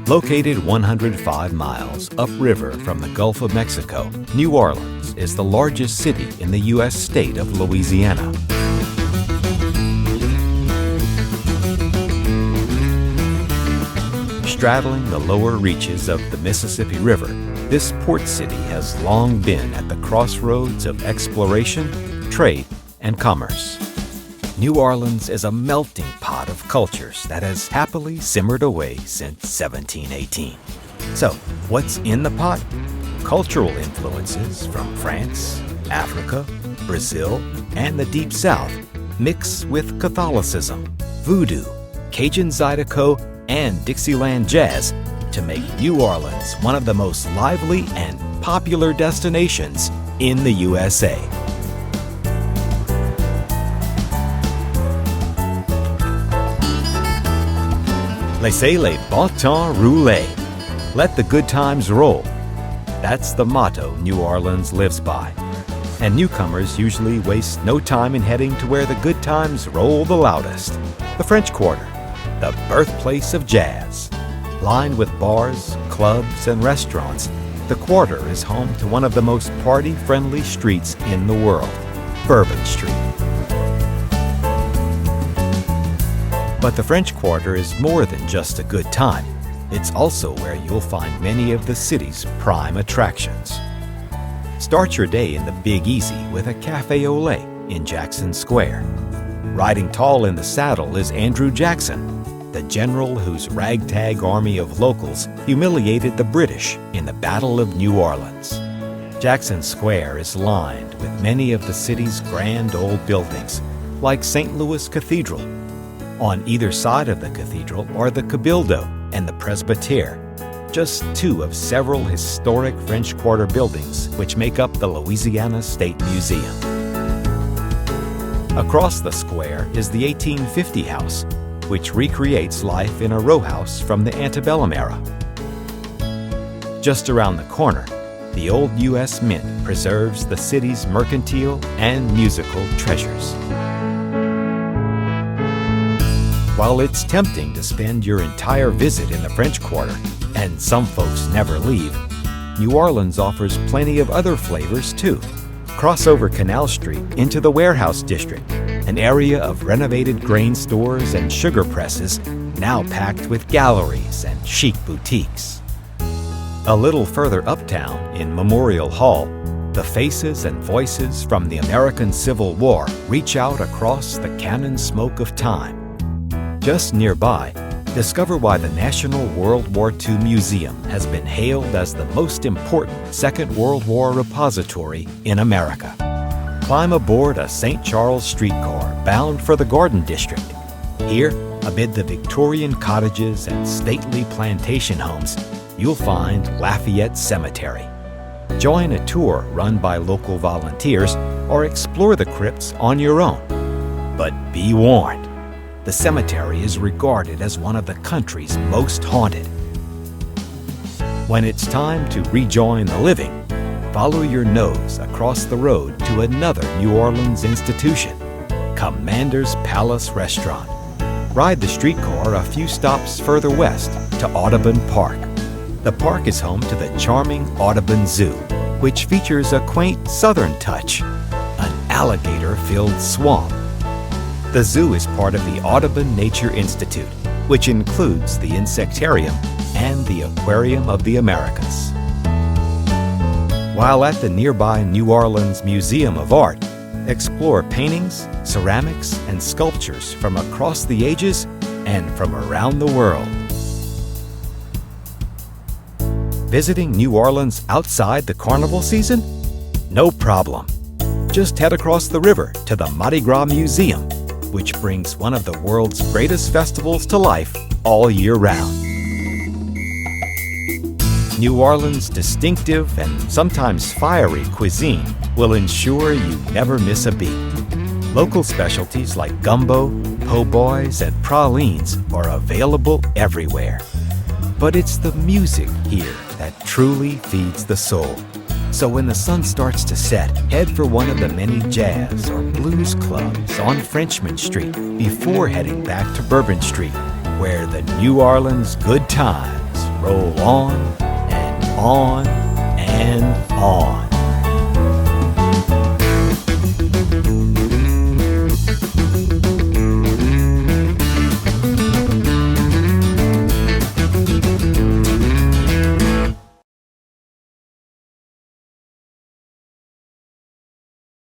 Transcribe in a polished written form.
Located 105 miles upriver from the Gulf of Mexico, New Orleans is the largest city in the U.S. state of Louisiana. Straddling the lower reaches of the Mississippi River, this port city has long been at the crossroads of exploration, trade, and commerce. New Orleans is a melting pot of cultures that has happily simmered away since 1718. So, what's in the pot? Cultural influences from France, Africa, Brazil, and the Deep South mix with Catholicism, voodoo, Cajun Zydeco, and Dixieland jazz to make New Orleans one of the most lively and popular destinations in the USA. Laissez les bon temps rouler. Let the good times roll. That's the motto New Orleans lives by. And newcomers usually waste no time in heading to where the good times roll the loudest, the French Quarter, the birthplace of jazz. Lined with bars, clubs, and restaurants, the Quarter is home to one of the most party-friendly streets in the world, Bourbon Street. But the French Quarter is more than just a good time. It's also where you'll find many of the city's prime attractions. Start your day in the Big Easy with a Café au Lait in Jackson Square. Riding tall in the saddle is Andrew Jackson, the general whose ragtag army of locals humiliated the British in the Battle of New Orleans. Jackson Square is lined with many of the city's grand old buildings, like St. Louis Cathedral. On either side of the cathedral are the Cabildo and the Presbytère, just two of several historic French Quarter buildings which make up the Louisiana State Museum. Across the square is the 1850 house, which recreates life in a row house from the antebellum era. Just around the corner, the old U.S. Mint preserves the city's mercantile and musical treasures. While it's tempting to spend your entire visit in the French Quarter, and some folks never leave, New Orleans offers plenty of other flavors too. Cross over Canal Street into the Warehouse District, an area of renovated grain stores and sugar presses now packed with galleries and chic boutiques. A little further uptown in Memorial Hall, the faces and voices from the American Civil War reach out across the cannon smoke of time. Just nearby, discover why the National World War II Museum has been hailed as the most important Second World War repository in America. Climb aboard a St. Charles streetcar bound for the Garden District. Here, amid the Victorian cottages and stately plantation homes, you'll find Lafayette Cemetery. Join a tour run by local volunteers or explore the crypts on your own. But be warned, the cemetery is regarded as one of the country's most haunted. When it's time to rejoin the living, follow your nose across the road to another New Orleans institution, Commander's Palace Restaurant. Ride the streetcar a few stops further west to Audubon Park. The park is home to the charming Audubon Zoo, which features a quaint southern touch, an alligator-filled swamp. The zoo is part of the Audubon Nature Institute, which includes the Insectarium and the Aquarium of the Americas. While at the nearby New Orleans Museum of Art, explore paintings, ceramics, and sculptures from across the ages and from around the world. Visiting New Orleans outside the carnival season? No problem. Just head across the river to the Mardi Gras Museum, which brings one of the world's greatest festivals to life all year round. New Orleans' distinctive and sometimes fiery cuisine will ensure you never miss a beat. Local specialties like gumbo, po' boys, and pralines are available everywhere. But it's the music here that truly feeds the soul. So when the sun starts to set, head for one of the many jazz or blues clubs on Frenchmen Street before heading back to Bourbon Street, where the New Orleans good times roll on and on and on.